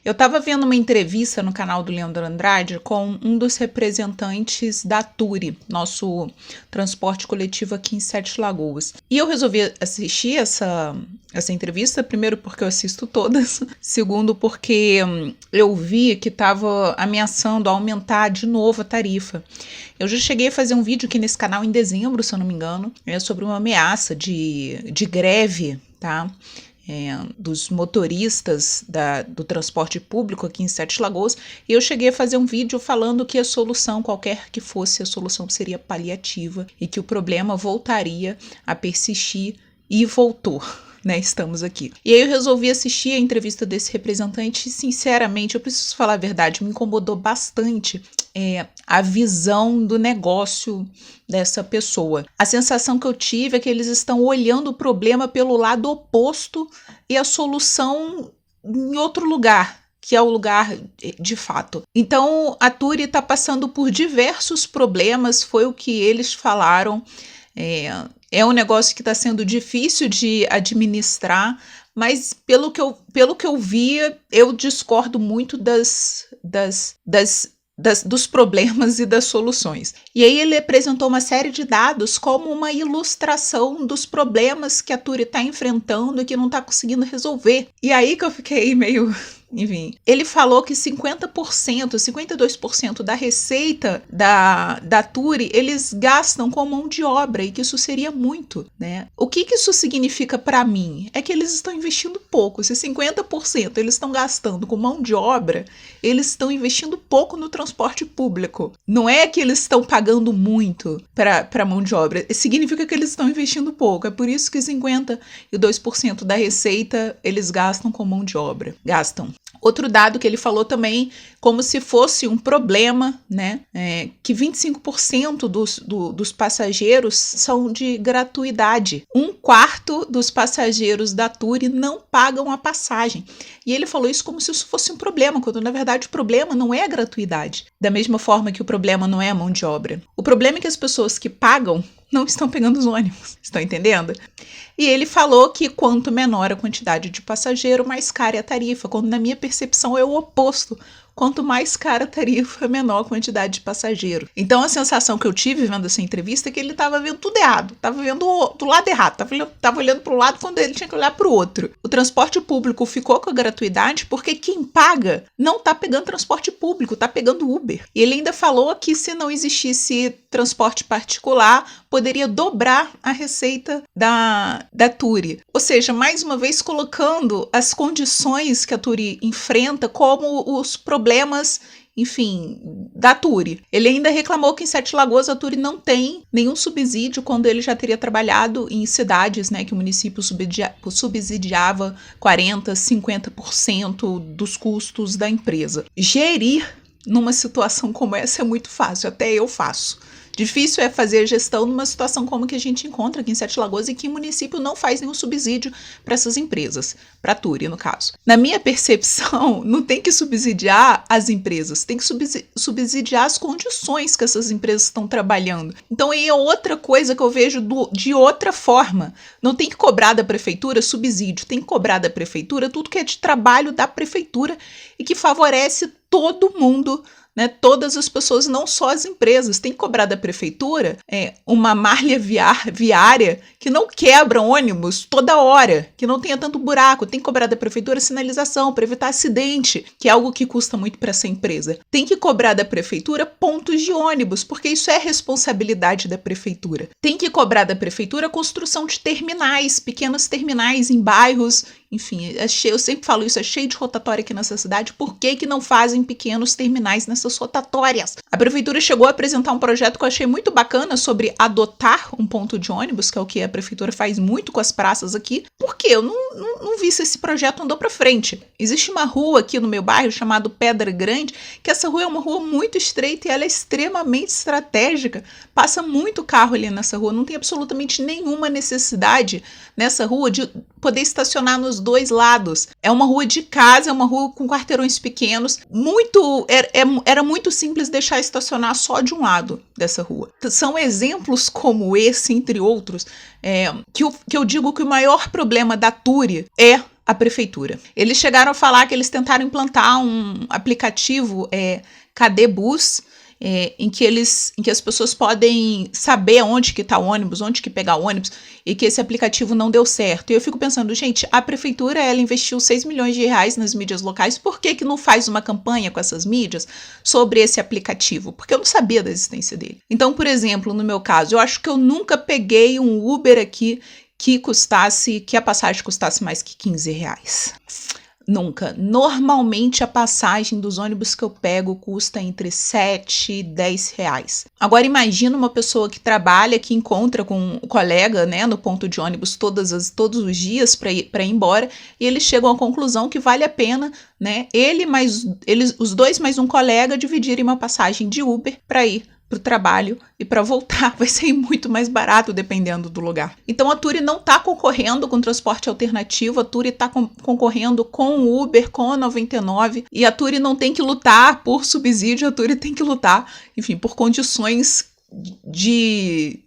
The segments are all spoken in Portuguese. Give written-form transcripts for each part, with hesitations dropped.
Eu estava vendo uma entrevista no canal do Leandro Andrade com um dos representantes da Turi, nosso transporte coletivo aqui em Sete Lagoas. E eu resolvi assistir essa entrevista, primeiro porque eu assisto todas, segundo porque eu vi que estava ameaçando aumentar de novo a tarifa. Eu já cheguei a fazer um vídeo aqui nesse canal em dezembro, se eu não me engano, sobre uma ameaça de greve, tá? Dos motoristas do transporte público aqui em Sete Lagoas, e eu cheguei a fazer um vídeo falando que a solução, qualquer que fosse a solução, seria paliativa e que o problema voltaria a persistir, e voltou, né? Estamos aqui. E aí eu resolvi assistir a entrevista desse representante e, sinceramente, eu preciso falar a verdade, me incomodou bastante a visão do negócio dessa pessoa. A sensação que eu tive é que eles estão olhando o problema pelo lado oposto e a solução em outro lugar, que é o lugar de fato. Então, a Turi está passando por diversos problemas, foi o que eles falaram. É um negócio que está sendo difícil de administrar, mas pelo que eu via, eu discordo muito dos problemas e das soluções. E aí ele apresentou uma série de dados como uma ilustração dos problemas que a Turi está enfrentando e que não está conseguindo resolver. E aí que eu fiquei meio... Enfim, ele falou que 52% da receita da Turi eles gastam com mão de obra e que isso seria muito, né? O que isso significa para mim? É que eles estão investindo pouco. Se 50% eles estão gastando com mão de obra, eles estão investindo pouco no transporte público. Não é que eles estão pagando muito para mão de obra, significa que eles estão investindo pouco. É por isso que 52% da receita eles gastam com mão de obra. Gastam. Outro dado que ele falou também, como se fosse um problema, né? Que 25% dos passageiros são de gratuidade. 1/4 dos passageiros da Turi não pagam a passagem. E ele falou isso como se isso fosse um problema, quando na verdade o problema não é a gratuidade. Da mesma forma que o problema não é a mão de obra. O problema é que as pessoas que pagam não estão pegando os ônibus, estão entendendo? E ele falou que quanto menor a quantidade de passageiro, mais cara é a tarifa, quando na minha percepção é o oposto. Quanto mais cara a tarifa, menor a quantidade de passageiro. Então a sensação que eu tive vendo essa entrevista é que ele estava vendo tudo errado, estava vendo do lado errado, estava olhando para o lado quando ele tinha que olhar para o outro. O transporte público ficou com a gratuidade porque quem paga não está pegando transporte público, está pegando Uber. E ele ainda falou que se não existisse transporte particular, poderia dobrar a receita da Turi. Ou seja, mais uma vez colocando as condições que a Turi enfrenta como os problemas, enfim, da Turi. Ele ainda reclamou que em Sete Lagoas a Turi não tem nenhum subsídio quando ele já teria trabalhado em cidades, né, que o município subsidiava 40%, 50% dos custos da empresa. Gerir numa situação como essa é muito fácil, até eu faço. Difícil é fazer gestão numa situação como que a gente encontra aqui em Sete Lagoas e que o município não faz nenhum subsídio para essas empresas, para a Turi, no caso. Na minha percepção, não tem que subsidiar as empresas, tem que subsidiar as condições que essas empresas estão trabalhando. Então aí é outra coisa que eu vejo de outra forma. Não tem que cobrar da prefeitura subsídio, tem que cobrar da prefeitura tudo que é de trabalho da prefeitura e que favorece todo mundo, né, todas as pessoas, não só as empresas. Tem que cobrar da prefeitura uma malha viária que não quebra ônibus toda hora, que não tenha tanto buraco. Tem que cobrar da prefeitura sinalização para evitar acidente, que é algo que custa muito para essa empresa. Tem que cobrar da prefeitura pontos de ônibus, porque isso é responsabilidade da prefeitura. Tem que cobrar da prefeitura a construção de terminais, pequenos terminais em bairros. Enfim, eu sempre falo isso, é cheio de rotatória aqui nessa cidade. Por que não fazem pequenos terminais nessas rotatórias? A prefeitura chegou a apresentar um projeto que eu achei muito bacana sobre adotar um ponto de ônibus, que é o que a prefeitura faz muito com as praças aqui. Por quê? Eu não vi se esse projeto andou para frente. Existe uma rua aqui no meu bairro chamada Pedra Grande, que essa rua é uma rua muito estreita e ela é extremamente estratégica. Passa muito carro ali nessa rua, não tem absolutamente nenhuma necessidade nessa rua de poder estacionar nos dois lados. É uma rua de casa, é uma rua com quarteirões pequenos. Era muito simples deixar estacionar só de um lado dessa rua. São exemplos como esse, entre outros, que eu digo que o maior problema da Turi é a prefeitura. Eles chegaram a falar que eles tentaram implantar um aplicativo, Cadê Bus, em que as pessoas podem saber onde que está o ônibus, onde que pegar o ônibus, e que esse aplicativo não deu certo. E eu fico pensando, gente, a prefeitura, ela investiu 6 milhões de reais nas mídias locais, por que não faz uma campanha com essas mídias sobre esse aplicativo? Porque eu não sabia da existência dele. Então, por exemplo, no meu caso, eu acho que eu nunca peguei um Uber aqui que a passagem custasse mais que 15 reais. Nunca. Normalmente a passagem dos ônibus que eu pego custa entre 7 e 10 reais. Agora imagina uma pessoa que trabalha, que encontra com o colega, né, no ponto de ônibus todos os dias para ir embora, e eles chegam à conclusão que vale a pena, né, os dois mais um colega dividirem uma passagem de Uber para ir para o trabalho e para voltar. Vai ser muito mais barato dependendo do lugar. Então a Turi não está concorrendo com transporte alternativo, a Turi está concorrendo com o Uber, com a 99, e a Turi não tem que lutar por subsídio, a Turi tem que lutar, enfim, por condições que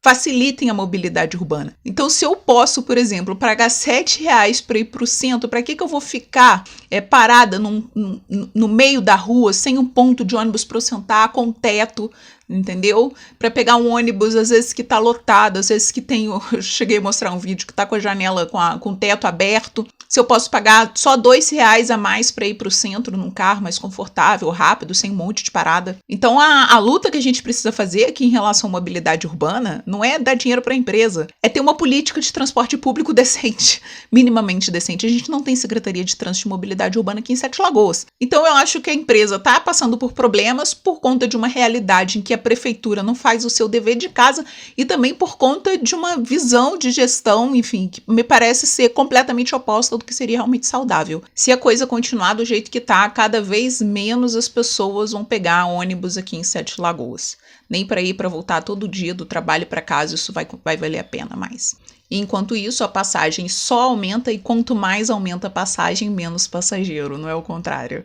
facilitem a mobilidade urbana. Então, se eu posso, por exemplo, pagar 7 reais para ir para o centro, para que eu vou ficar parada no meio da rua, sem um ponto de ônibus para eu sentar, com teto, entendeu? Para pegar um ônibus, às vezes que está lotado, às vezes que tem... Eu cheguei a mostrar um vídeo que está com a janela, com o teto aberto. Se eu posso pagar só 2 reais a mais para ir para o centro num carro mais confortável, rápido, sem um monte de parada. Então, a luta que a gente precisa fazer aqui em relação à mobilidade urbana não é dar dinheiro para a empresa, é ter uma política de transporte público decente, minimamente decente. A gente não tem Secretaria de Trânsito e Mobilidade Urbana aqui em Sete Lagoas. Então, eu acho que a empresa está passando por problemas por conta de uma realidade em que a prefeitura não faz o seu dever de casa e também por conta de uma visão de gestão, enfim, que me parece ser completamente oposta do que seria realmente saudável. Se a coisa continuar do jeito que tá, cada vez menos as pessoas vão pegar ônibus aqui em Sete Lagoas. Nem para ir para voltar todo dia do trabalho para casa isso vai valer a pena mais. E enquanto isso, a passagem só aumenta e quanto mais aumenta a passagem, menos passageiro, não é o contrário.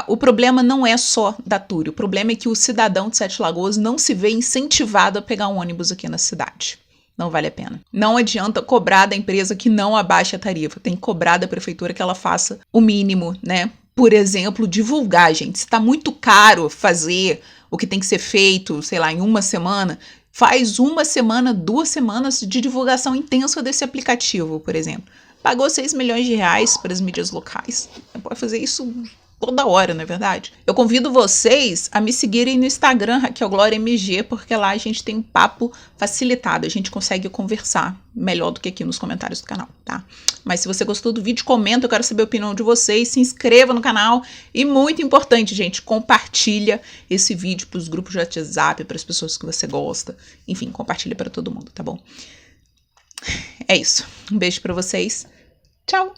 O problema não é só da Turi, o problema é que o cidadão de Sete Lagoas não se vê incentivado a pegar um ônibus aqui na cidade. Não vale a pena. Não adianta cobrar da empresa que não abaixe a tarifa. Tem que cobrar da prefeitura que ela faça o mínimo, né? Por exemplo, divulgar, gente. Se tá muito caro fazer o que tem que ser feito, sei lá, em uma semana, faz 1 semana, 2 semanas de divulgação intensa desse aplicativo, por exemplo. Pagou 6 milhões de reais para as mídias locais. Pode fazer isso toda hora, não é verdade? Eu convido vocês a me seguirem no Instagram, Raquel Glória MG, porque lá a gente tem um papo facilitado, a gente consegue conversar melhor do que aqui nos comentários do canal, tá? Mas se você gostou do vídeo, comenta, eu quero saber a opinião de vocês, se inscreva no canal e, muito importante, gente, compartilha esse vídeo para os grupos de WhatsApp, para as pessoas que você gosta, enfim, compartilha para todo mundo, tá bom? É isso, um beijo para vocês, tchau!